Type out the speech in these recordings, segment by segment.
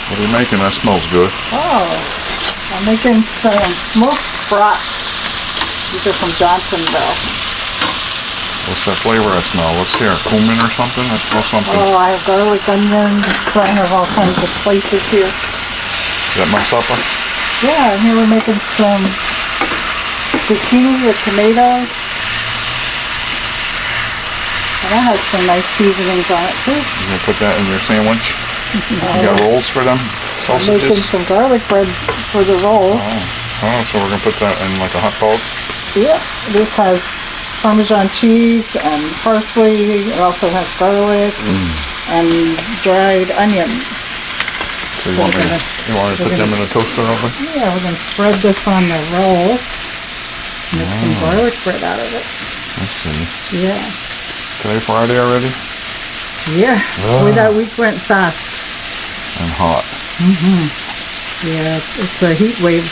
What are you making? That smells good. Oh, I'm making some smoked brats. These are from Johnsonville. What's that flavor I smell? What's here? Cumin or something? I smell something. Oh, I have garlic, onions. I have all kinds of spices here. Is that my supper? Yeah, and here we're making some zucchini with tomatoes. And that has some nice seasonings on it too. You gonna put that in your sandwich? No. You got rolls for them? I'm making Sausages? some garlic bread for the rolls. Oh, so we're gonna put that in like a hot dog? Yeah, this has Parmesan cheese and parsley. It also has garlic and dried onions. So you want me to put them in a toaster oven? Yeah, we're going to spread this on the rolls. Make some garlic bread out of it. Let's see. Yeah. Today Friday already? Yeah. Boy, that week went fast. And hot. Yeah, it's a heat wave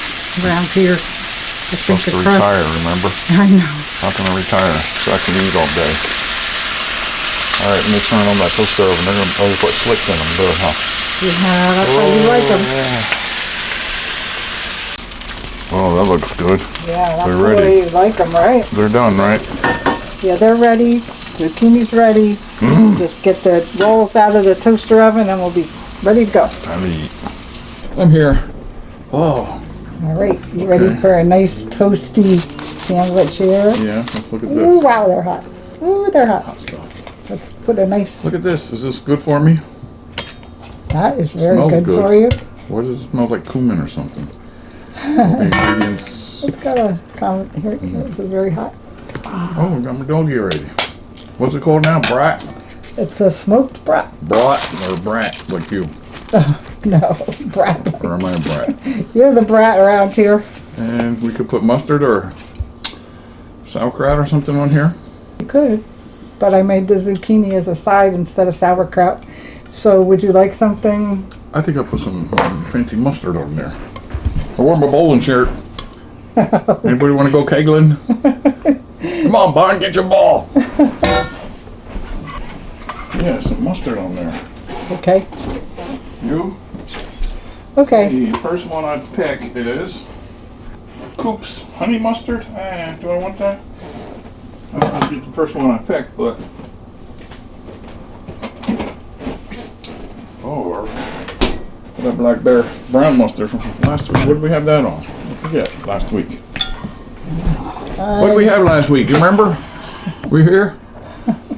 around here. I think Supposed to retire, remember? I know. Not gonna retire, so I can eat all day. Alright, let me turn on that toaster oven. They're gonna always put slicks in them, good, huh? Yeah, that's how you like them. Oh, that looks good. Yeah, that's They're the ready. way you like them, right? They're done, right? Yeah, they're ready. Zucchini's ready. Just get the rolls out of the toaster oven and we'll be ready to go. Time to eat. I'm here. Oh. All right, you ready for a nice toasty sandwich here? Yeah, let's look at Ooh, this. wow, they're hot. Ooh, they're hot. Hot stuff. Let's put a nice... Look at this. Is this good for me? That is very Smells good good. for you. Why does it smell like cumin or something? The ingredients. It's got a comment here. This is very hot. Oh, we got my doggy already. What's it called now? Brat? It's a smoked brat. Brat or brat, like you. No, brat. Or am I a brat? You're the brat around here. And we could put mustard or sauerkraut or something on here. You could, but I made the zucchini as a side instead of sauerkraut. So would you like something? I think I'll put some fancy mustard on there. I wore my bowling shirt. Anybody want to go kegling? Come on, Barn, get your ball. Yeah, some mustard on there. Okay. You? Okay. The first one I'd pick is Coop's honey mustard. Do I want that? I'll get the first one I pick, but or that Black Bear brown mustard from last week. What did we have that on? I forget. Last week. What did we have last week? You remember? We here?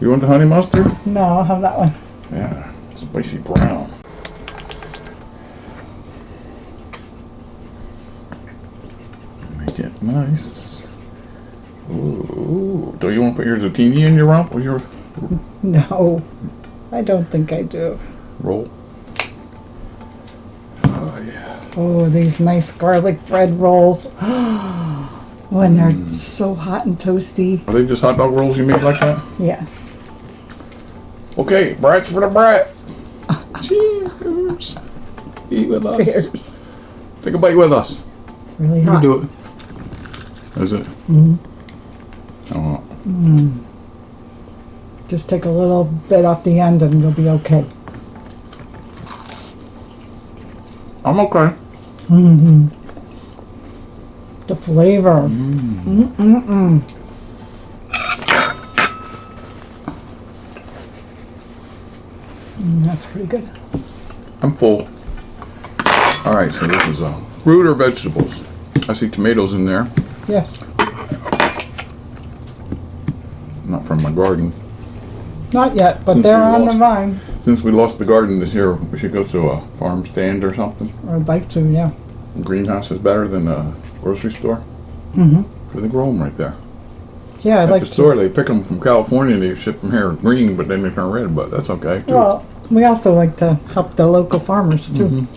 You want the honey mustard? No, I'll have that one. Yeah, spicy brown. Make it nice. Ooh, do you want to put your zucchini in your rump with your No, I don't think I do. roll? Oh yeah. Oh, these nice garlic bread rolls. When they're so hot and toasty. Are they just hot dog rolls you made like that? Yeah. Okay, brats for the brat. Cheers. Eat with us. Cheers. Take a bite with us. Really You hot. can do it. Is it? Oh. Just take a little bit off the end and you'll be okay. I'm okay. The flavor. That's pretty good. I'm full. All right, so this is fruit or vegetables. I see tomatoes in there. Yes. Not from my garden. Not yet, but Since they're we on the lost- vine. Since we lost the garden this year, we should go to a farm stand or something. I'd like to, yeah. A greenhouse is better than a grocery store. Because they grow them right there. Yeah, I'd At like the to. store, they pick them from California and they ship them here green, but then they turn red, but that's okay too. Well, we also like to help the local farmers too.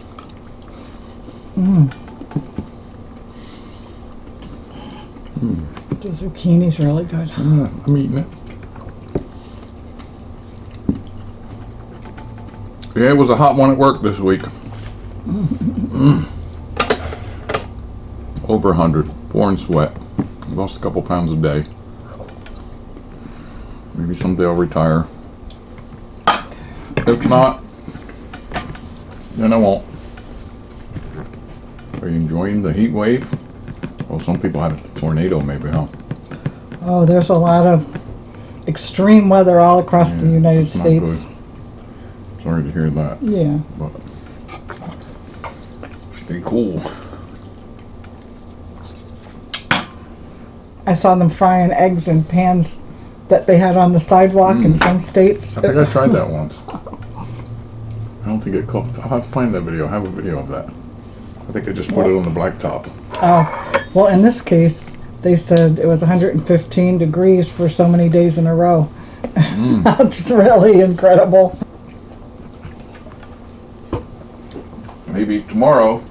The zucchini's really good. I'm eating it. Yeah, it was a hot one at work this week. Over 100, pouring sweat. Lost a couple pounds a day. Maybe someday I'll retire. If not, then I won't. Are you enjoying the heat wave? Well, some people had a tornado maybe, huh? Oh, there's a lot of extreme weather all across the United it's not States. good. Sorry to hear that. Yeah. But stay cool. I saw them frying eggs in pans that they had on the sidewalk in some states. I think I tried that once. I don't think it cooked. I'll have to find that video. I have a video of that. I think I just put it on the blacktop. Oh, well, in this case, they said it was 115 degrees for so many days in a row. That's really incredible. Maybe tomorrow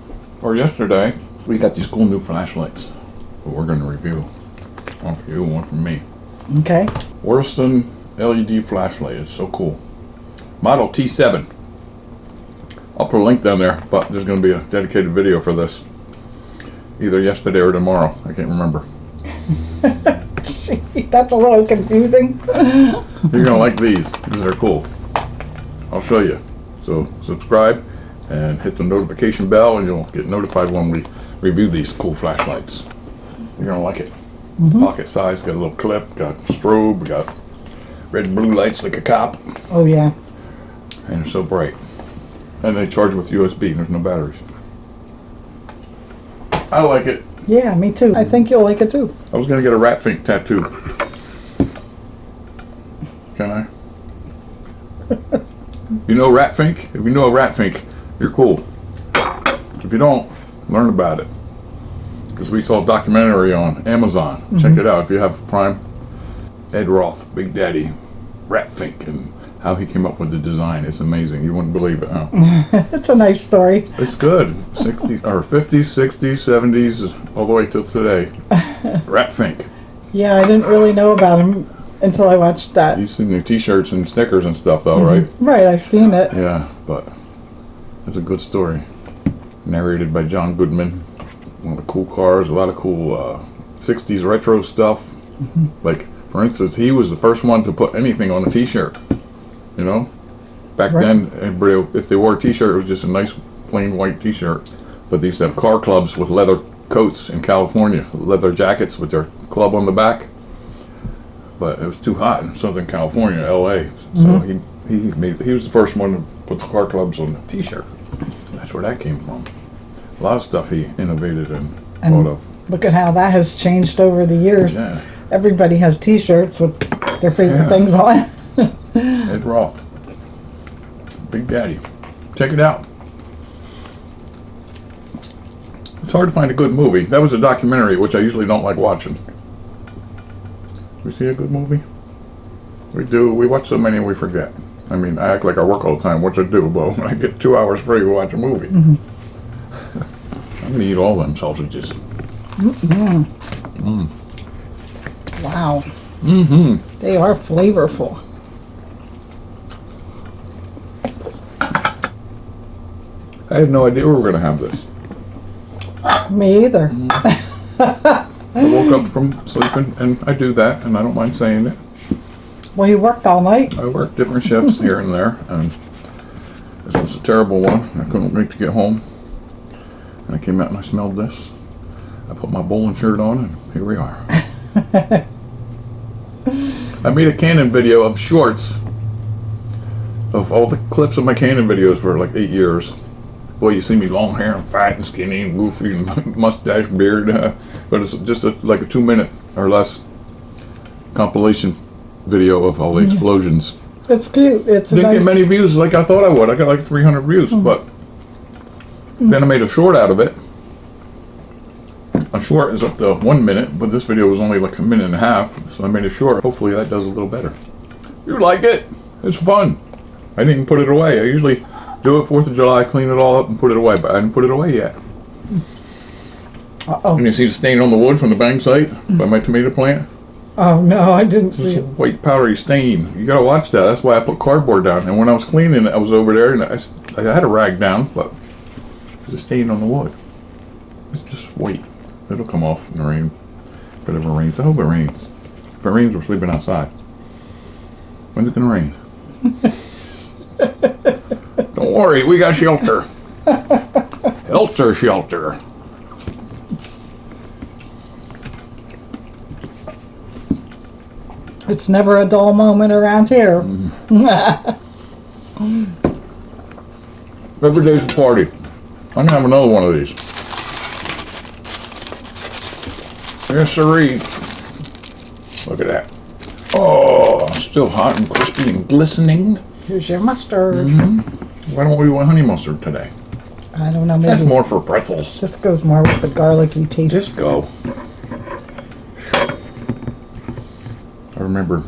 or yesterday, we got these cool new flashlights that we're going to review. One for you, one for me. Okay. Worsten LED flashlight. It's so cool. Model T7. I'll put a link down there, but there's going to be a dedicated video for this. Either yesterday or tomorrow. I can't remember. That's a little confusing. You're going to like these. These are cool. I'll show you. So subscribe and hit the notification bell and you'll get notified when we review these cool flashlights. You're going to like it. It's pocket size, got a little clip, got strobe, got red and blue lights like a cop. Oh, yeah. And they're so bright. And they charge with USB, there's no batteries. I like it. Yeah, me too. I think you'll like it too. I was going to get a rat Fink tattoo. Can I? You know rat Fink? If you know a rat Fink, you're cool. If you don't, learn about it. Because we saw a documentary on Amazon. Check it out if you have Prime. Ed Roth, Big Daddy, rat Fink, and how he came up with the design. It's amazing. You wouldn't believe it, huh? It's a nice story. It's good. 60s or 50s, 60s, 70s, all the way till today. Rat Fink. Yeah, I didn't really know about him until I watched that. He's seen the t-shirts and stickers and stuff though, right? Right, I've seen it. Yeah, but it's a good story. Narrated by John Goodman. One of the cool cars, a lot of cool 60s retro stuff. Like, for instance, he was the first one to put anything on a t-shirt. You know? Back then, everybody, if they wore a t-shirt, it was just a nice plain white t-shirt. But they used to have car clubs with leather coats in California, leather jackets with their club on the back. But it was too hot in Southern California, LA. So he was the first one to put the car clubs on the t-shirt. That's where that came from. A lot of stuff he innovated and thought of. Look at how that has changed over the years. Yeah. Everybody has t-shirts with their favorite things on. Ed Roth. Big Daddy. Check it out. It's hard to find a good movie. That was a documentary, which I usually don't like watching. We see a good movie? We do. We watch so many and we forget. I mean, I act like I work all the time, which I do, but when I get 2 hours free to watch a movie. I'm going to eat all them sausages. Wow. They are flavorful. I had no idea we were going to have this. Me either. I woke up from sleeping, and I do that, and I don't mind saying it. Well, you worked all night. I worked different shifts here and there, and this was a terrible one. I couldn't wait to get home. And I came out and I smelled this. I put my bowling shirt on, and here we are. I made a Canon video of shorts of all the clips of my Canon videos for like 8 years. Boy, you see me long hair and fat and skinny and goofy and mustache, beard. But it's just like a 2 minute or less compilation video of all the explosions. It's cute. It's Didn't nice. get many views like I thought I would. I got like 300 views, but then I made a short out of it. A short is up to 1 minute, but this video was only like 1.5 minutes, so I made a short. Hopefully that does a little better. You like it? It's fun. I didn't even put it away. I usually do it 4th of July, clean it all up and put it away, but I didn't put it away yet. Uh-oh. And you see the stain on the wood from the bang site by my tomato plant? Oh, no, I didn't It's see a it. white powdery stain. You gotta watch that. That's why I put cardboard down. And when I was cleaning it, I was over there and I had a rag down, but there's a stain on the wood. It's just white. It'll come off in the rain. If it ever rains. I hope it rains. If it rains, we're sleeping outside. When's it gonna rain? Don't worry, we got shelter. Shelter. It's never a dull moment around here. Every day's a party. I'm gonna have another one of these. Yes, sirree. Look at that. Oh, still hot and crispy and glistening. Here's your mustard. Why don't we want honey mustard today? I don't know, maybe That's more for pretzels. this goes more with the garlicky taste. Just go. I remember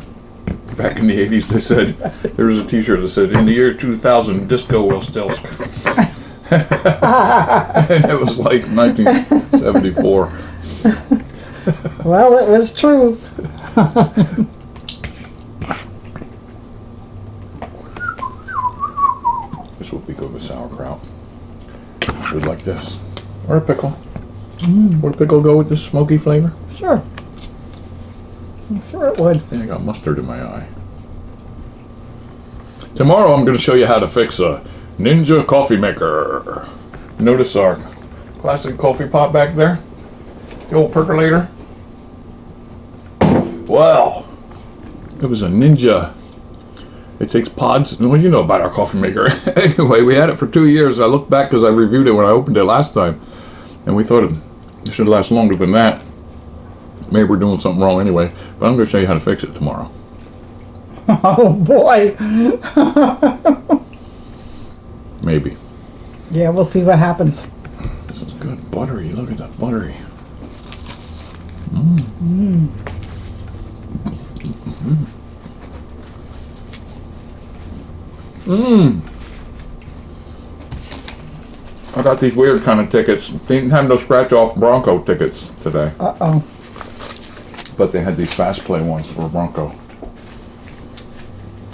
back in the 80s they said, there was a t-shirt that said, in the year 2000, disco will still. And it was like 1974. Well, it was true. This would be good with sauerkraut. Good like this. Or a pickle. Would a pickle go with this smoky flavor? Sure. I'm sure it would. Yeah, I got mustard in my eye. Tomorrow I'm going to show you how to fix a Ninja coffee maker. Notice our classic coffee pot back there? The old percolator? Wow. It was a Ninja. It takes pods. Well, you know about our coffee maker. Anyway, we had it for 2 years. I looked back because I reviewed it when I opened it last time. And we thought it should last longer than that. Maybe we're doing something wrong anyway. But I'm going to show you how to fix it tomorrow. Oh, boy. Maybe. Yeah, we'll see what happens. This is good. Buttery. Look at that buttery. I got these weird kind of tickets. They didn't have no scratch-off Bronco tickets today. Uh-oh. But they had these fast play ones for Bronco.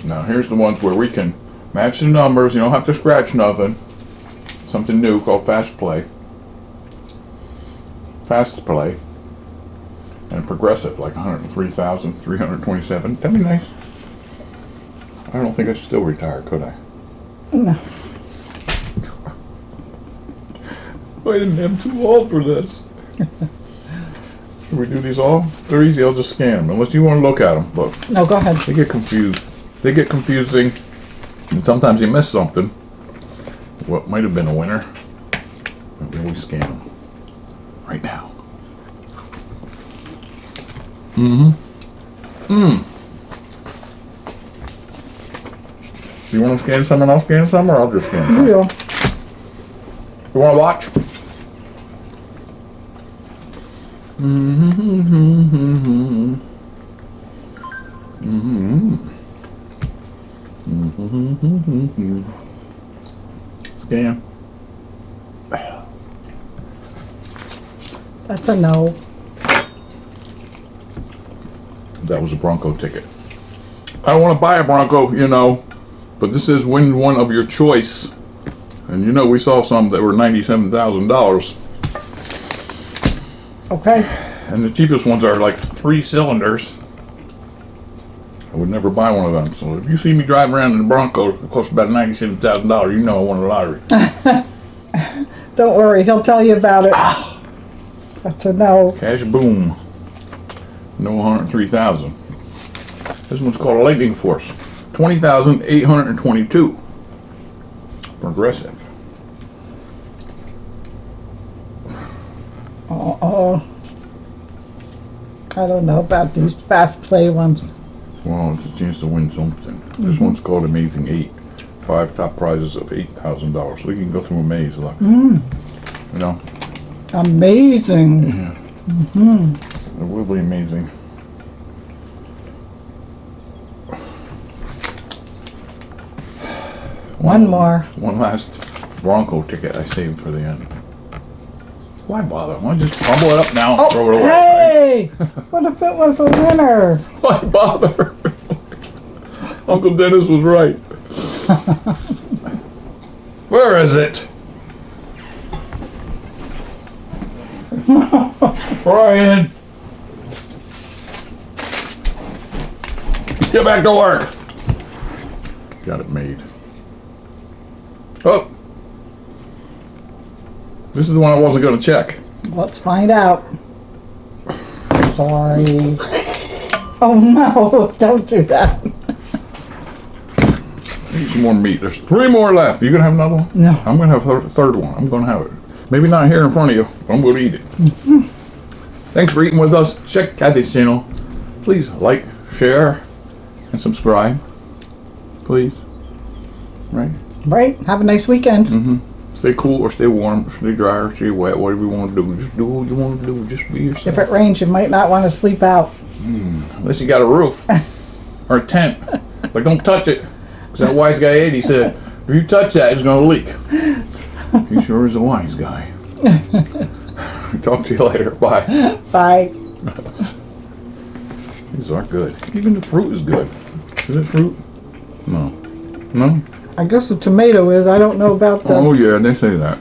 Now here's the ones where we can match the numbers. You don't have to scratch nothing. Something new called fast play. Fast play. And progressive, like 103,327. That'd be nice. I don't think I should still retire, could I? No. I didn't am too old for this. Should we do these all? They're easy, I'll just scan them, unless you want to look at them. But No, go ahead. they get confused. They get confusing, and sometimes you miss something. What might have been a winner, but we always scan them. Right now. Do you want to scan some and I'll scan some, or I'll just scan some? Yeah. You want to watch? Scan. That's a no. That was a Bronco ticket. I don't want to buy a Bronco, you know, but this is win one of your choice. And you know, we saw some that were $97,000. Okay. And the cheapest ones are like 3 cylinders. I would never buy one of them. So if you see me driving around in a Bronco, it costs about $97,000, you know I won the lottery. Don't worry, he'll tell you about it. That's a no. Cash boom. No 103,000. This one's called a Lightning Force. 20,822. Progressive. Oh, I don't know about these fast play ones. Well, it's a chance to win something. This one's called Amazing 8. 5 top prizes of $8,000. So you can go through a maze. Look. You know? Amazing. Yeah. It will be amazing. One more. One last Bronco ticket I saved for the end. Why bother? Why don't you just crumble it up now and throw it away? Hey! What if it was a winner? Why bother? Uncle Dennis was right. Where is it? Brian! Get back to work! Got it made. Oh! This is the one I wasn't going to check. Let's find out. Sorry. Oh no, don't do that. Eat some more meat. There's 3 more left. You gonna have another one? No. I'm gonna have a third one. I'm gonna have it. Maybe not here in front of you, but I'm gonna eat it. Thanks for eating with us. Check Kathy's channel. Please like, share, and subscribe. Please. Right? Right? Have a nice weekend. Stay cool or stay warm, stay dry or stay wet, whatever you want to do. Just do what you want to do. Just be yourself. If it rains, you might not want to sleep out. Unless you got a roof or a tent. But don't touch it. Because that wise guy Eddie said, if you touch that, it's going to leak. He sure is a wise guy. Talk to you later. Bye. Bye. These are good. Even the fruit is good. Is it fruit? No. No? I guess the tomato is. I don't know about the... Oh, yeah, they say that.